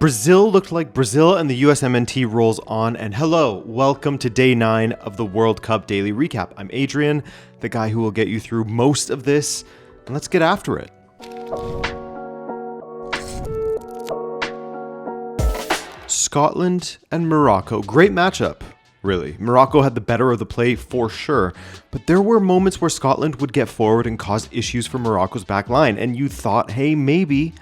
Brazil looked like Brazil, and the USMNT rolls on. And hello, welcome to day 9 of the World Cup Daily Recap. I'm Adrian, the guy who will get you through most of this, and let's get after it. Scotland and Morocco, great matchup, really. Morocco had the better of the play for sure, but there were moments where Scotland would get forward and cause issues for Morocco's back line, and you thought, hey, maybe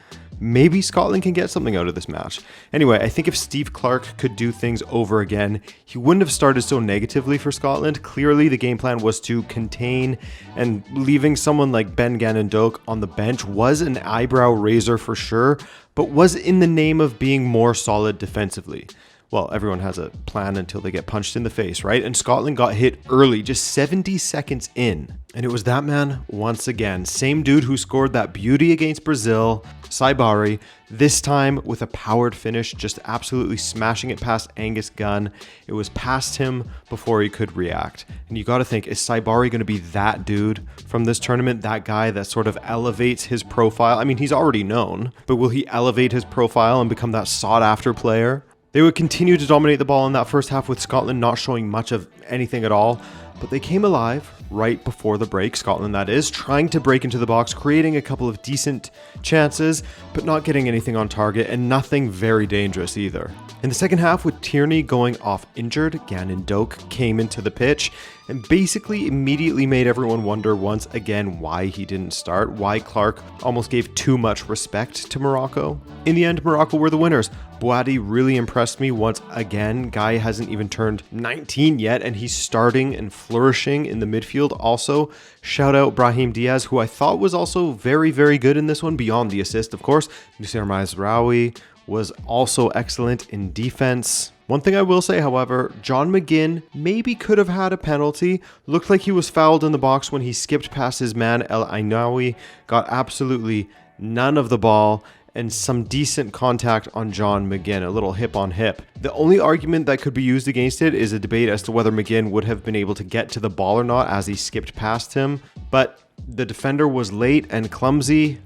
Scotland can get something out of this match. Anyway, I think if Steve Clarke could do things over again, he wouldn't have started so negatively for Scotland. Clearly, the game plan was to contain, and leaving someone like Ben Gannon-Doak on the bench was an eyebrow raiser for sure, but was in the name of being more solid defensively. Well, everyone has a plan until they get punched in the face, right? And Scotland got hit early, just 70 seconds in. And it was that man once again. Same dude who scored that beauty against Brazil, Saibari, this time with a powered finish, just absolutely smashing it past Angus Gunn. It was past him before he could react. And you got to think, is Saibari going to be that dude from this tournament? That guy that sort of elevates his profile? I mean, he's already known, but will he elevate his profile and become that sought-after player? They would continue to dominate the ball in that first half, with Scotland not showing much of anything at all, but they came alive right before the break, Scotland that is, trying to break into the box, creating a couple of decent chances, but not getting anything on target, and nothing very dangerous either. In the second half, with Tierney going off injured, Gannon-Doak came into the pitch and basically immediately made everyone wonder once again why he didn't start, why Clarke almost gave too much respect to Morocco. In the end, Morocco were the winners. Boadi really impressed me once again. Guy hasn't even turned 19 yet, and he's starting and flourishing in the midfield. Also, shout out Brahim Diaz, who I thought was also very, very good in this one, beyond the assist, of course. Nusayr Mazraoui was also excellent in defense. One thing I will say, however, John McGinn maybe could have had a penalty. Looked like he was fouled in the box when he skipped past his man El Ainaoui, got absolutely none of the ball, and some decent contact on John McGinn, a little hip on hip. The only argument that could be used against it is a debate as to whether McGinn would have been able to get to the ball or not as he skipped past him, but the defender was late and clumsy.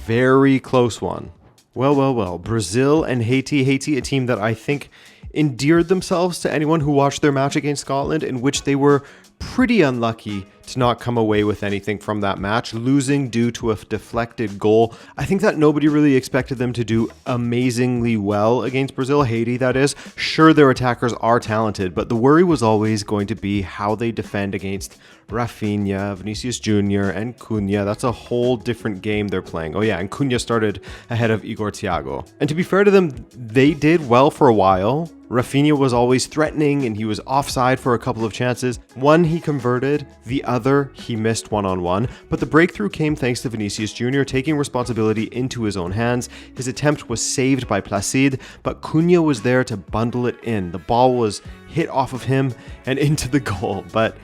Very close one. Well, Brazil and Haiti. Haiti, a team that I think endeared themselves to anyone who watched their match against Scotland, in which they were pretty unlucky to not come away with anything from that match, losing due to a deflected goal. I think that nobody really expected them to do amazingly well against Brazil, Haiti that is. Sure, their attackers are talented, but the worry was always going to be how they defend against Rafinha, Vinicius Jr, and Cunha. That's a whole different game they're playing. Oh yeah, and Cunha started ahead of Igor Thiago. And to be fair to them, they did well for a while. Rafinha was always threatening, and he was offside for a couple of chances. One he converted, the other he missed one-on-one, but the breakthrough came thanks to Vinicius Jr taking responsibility into his own hands. His attempt was saved by Placide, but Cunha was there to bundle it in. The ball was hit off of him and into the goal, but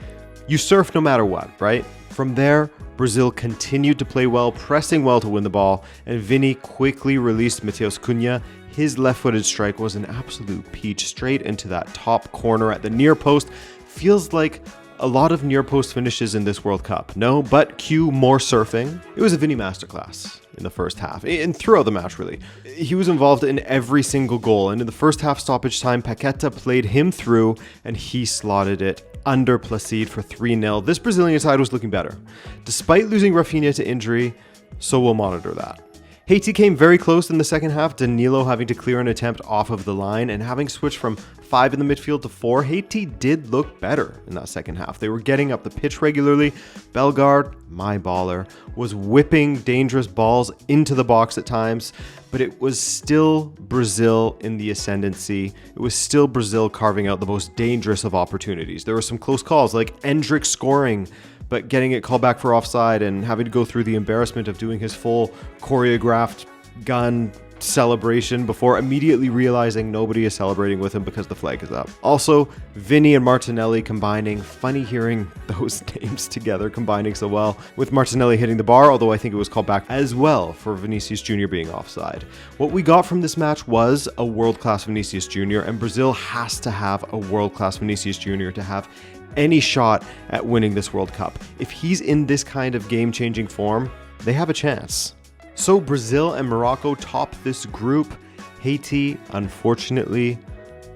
you surf no matter what, right? From there, Brazil continued to play well, pressing well to win the ball, and Vini quickly released Matheus Cunha. His left-footed strike was an absolute peach, straight into that top corner at the near post. Feels like a lot of near post finishes in this World Cup. No, but cue more surfing. It was a Vini masterclass in the first half, and throughout the match, really. He was involved in every single goal, and in the first half stoppage time, Paqueta played him through, and he slotted it under Placide for 3-0. This Brazilian side was looking better, despite losing Rafinha to injury, so we'll monitor that. Haiti came very close in the second half, Danilo having to clear an attempt off of the line, and having switched from 5 in the midfield to 4, Haiti did look better in that second half. They were getting up the pitch regularly. Bellegarde, my baller, was whipping dangerous balls into the box at times, but it was still Brazil in the ascendancy. It was still Brazil carving out the most dangerous of opportunities. There were some close calls, like Endrick scoring, but getting it called back for offside and having to go through the embarrassment of doing his full choreographed gun celebration before immediately realizing nobody is celebrating with him because the flag is up. Also, Vini and Martinelli combining. Funny hearing those names together combining so well, with Martinelli hitting the bar, although I think it was called back as well for Vinicius Jr being offside. What we got from this match was a world-class Vinicius Jr, and Brazil has to have a world-class Vinicius Jr to have any shot at winning this World Cup. If he's in this kind of game-changing form, they have a chance. So Brazil and Morocco top this group. Haiti, unfortunately,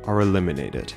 are eliminated.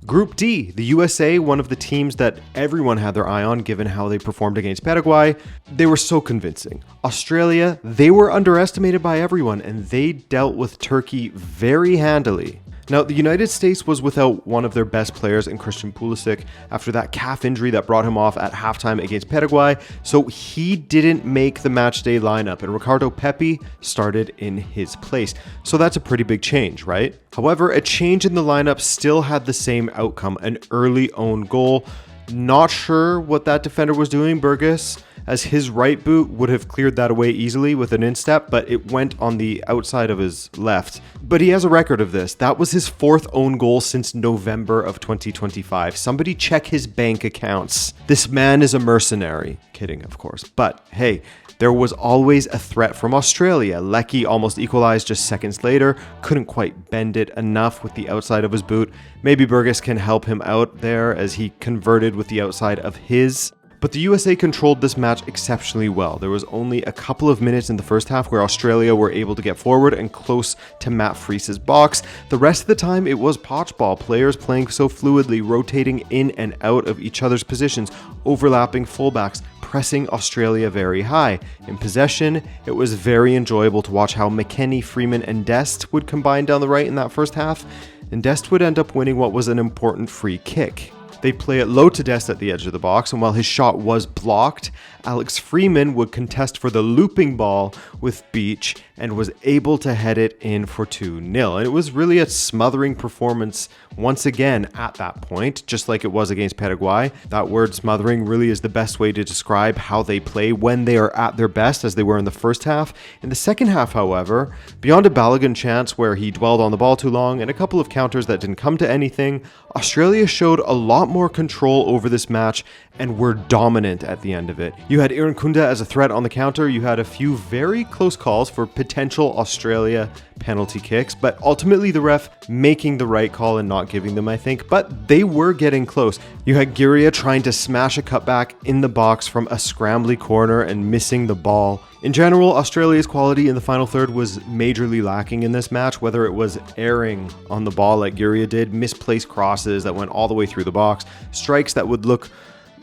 Group D, the USA, one of the teams that everyone had their eye on given how they performed against Paraguay, they were so convincing. Australia, they were underestimated by everyone, and they dealt with Turkey very handily. Now, the United States was without one of their best players in Christian Pulisic after that calf injury that brought him off at halftime against Paraguay, so he didn't make the matchday lineup, and Ricardo Pepi started in his place. So that's a pretty big change, right? However, a change in the lineup still had the same outcome, an early own goal. Not sure what that defender was doing, Burgess, as his right boot would have cleared that away easily with an instep, but it went on the outside of his left. But he has a record of this. That was his 4th own goal since November of 2025. Somebody check his bank accounts. This man is a mercenary. Kidding, of course. But hey, there was always a threat from Australia. Leckie almost equalized just seconds later. Couldn't quite bend it enough with the outside of his boot. Maybe Burgess can help him out there as he converted with the outside of his. But the USA controlled this match exceptionally well. There was only a couple of minutes in the first half where Australia were able to get forward and close to Matt Fries's box. The rest of the time, it was potchball, players playing so fluidly, rotating in and out of each other's positions, overlapping fullbacks, pressing Australia very high. In possession, it was very enjoyable to watch how McKennie, Freeman, and Dest would combine down the right in that first half, and Dest would end up winning what was an important free kick. They'd play it low to Dest at the edge of the box, and while his shot was blocked, Alex Freeman would contest for the looping ball with Beach and was able to head it in for 2-0. And it was really a smothering performance once again at that point, just like it was against Paraguay. That word smothering really is the best way to describe how they play when they are at their best, as they were in the first half. In the second half, however, beyond a Balogun chance where he dwelled on the ball too long and a couple of counters that didn't come to anything, Australia showed a lot more control over this match and were dominant at the end of it. You had Irankunda as a threat on the counter. You had a few very close calls for potential Australia penalty kicks, but ultimately the ref making the right call and not giving them, I think. But they were getting close. You had Giria trying to smash a cutback in the box from a scrambly corner and missing the ball. In general, Australia's quality in the final third was majorly lacking in this match, whether it was erring on the ball like Giria did, misplaced crosses that went all the way through the box, strikes that would look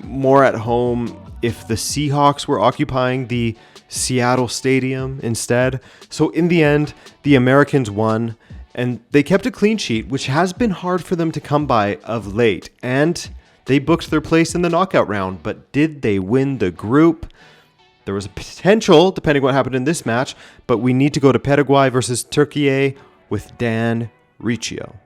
more at home if the Seahawks were occupying the Seattle Stadium instead. So in the end, the Americans won, and they kept a clean sheet, which has been hard for them to come by of late, and they booked their place in the knockout round. But did they win the group? There was a potential, depending on what happened in this match, but we need to go to Paraguay versus Türkiye with Dan Riccio.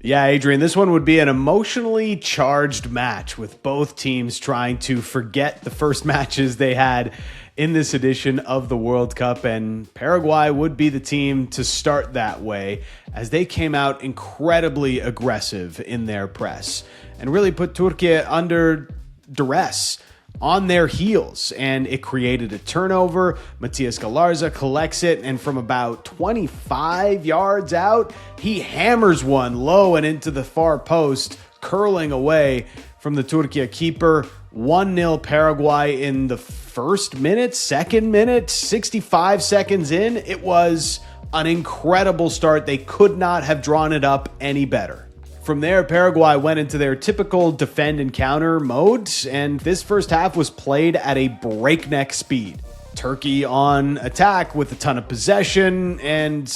Yeah, Adrian, this one would be an emotionally charged match with both teams trying to forget the first matches they had in this edition of the World Cup, and Paraguay would be the team to start that way as they came out incredibly aggressive in their press and really put Türkiye under duress on their heels, and it created a turnover. Matias Galarza collects it, and from about 25 yards out, he hammers one low and into the far post, curling away from the Türkiye keeper. 1-0 Paraguay in the first minute, second minute, 65 seconds in. It was an incredible start. They could not have drawn it up any better. From there, Paraguay went into their typical defend and counter mode, and this first half was played at a breakneck speed. Turkey on attack with a ton of possession, and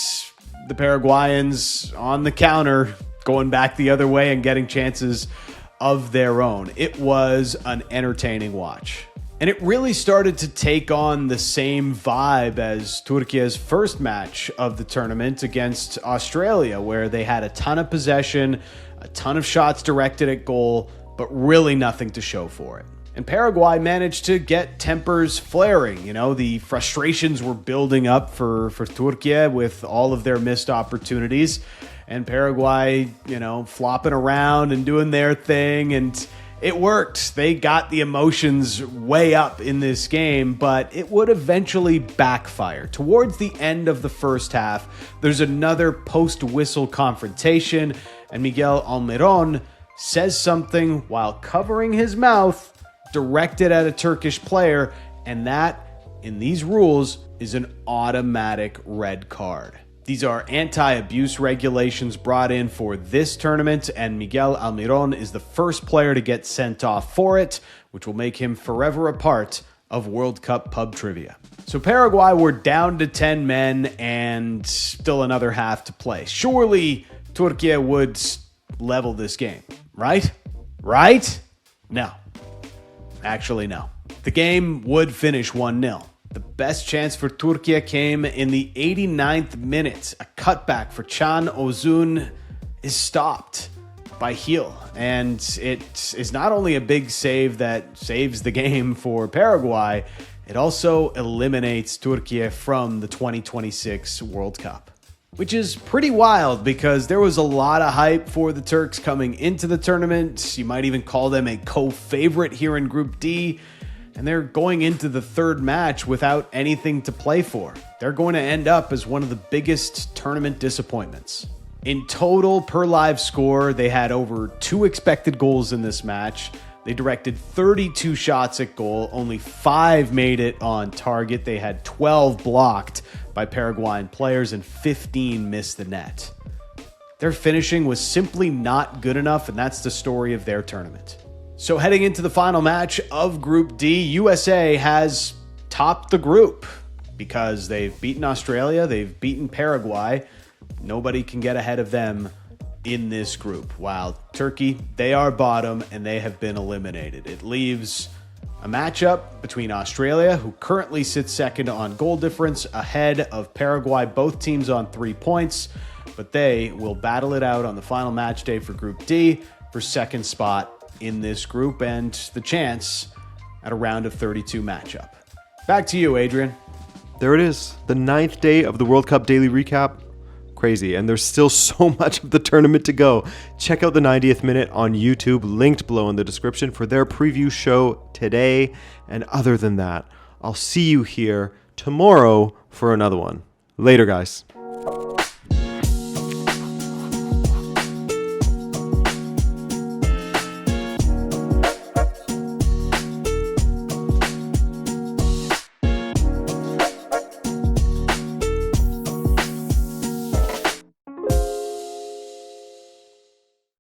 the Paraguayans on the counter going back the other way and getting chances of their own. It was an entertaining watch. And it really started to take on the same vibe as Türkiye's first match of the tournament against Australia, where they had a ton of possession, a ton of shots directed at goal, but really nothing to show for it. And Paraguay managed to get tempers flaring. You know, the frustrations were building up for Türkiye with all of their missed opportunities. And Paraguay, flopping around and doing their thing, and it worked. They got the emotions way up in this game, but it would eventually backfire. Towards the end of the first half, there's another post-whistle confrontation, and Miguel Almiron says something while covering his mouth, directed at a Turkish player, and that, in these rules, is an automatic red card. These are anti-abuse regulations brought in for this tournament, and Miguel Almiron is the first player to get sent off for it, which will make him forever a part of World Cup pub trivia. So Paraguay were down to 10 men and still another half to play. Surely Türkiye would level this game, right? Right? No. Actually, no. The game would finish 1-0. The best chance for Türkiye came in the 89th minute. A cutback for Can Ozun is stopped by Heel. And it is not only a big save that saves the game for Paraguay, it also eliminates Türkiye from the 2026 World Cup. Which is pretty wild because there was a lot of hype for the Turks coming into the tournament. You might even call them a co-favorite here in Group D. And they're going into the third match without anything to play for. They're going to end up as one of the biggest tournament disappointments. In total, per live score, they had over 2 expected goals in this match. They directed 32 shots at goal. Only 5 made it on target. They had 12 blocked by Paraguayan players and 15 missed the net. Their finishing was simply not good enough, and that's the story of their tournament. So heading into the final match of Group D, USA has topped the group because they've beaten Australia, they've beaten Paraguay. Nobody can get ahead of them in this group. While Turkey, they are bottom and they have been eliminated. It leaves a matchup between Australia, who currently sits second on goal difference, ahead of Paraguay, both teams on 3 points, but they will battle it out on the final match day for Group D for second spot in this group and the chance at a round of 32 matchup. Back to you, Adrian. There it is, the 9th day of the World Cup daily recap. Crazy, and there's still so much of the tournament to go. Check out the 90th minute on YouTube, linked below in the description for their preview show today. And other than that, I'll see you here tomorrow for another one. Later, guys.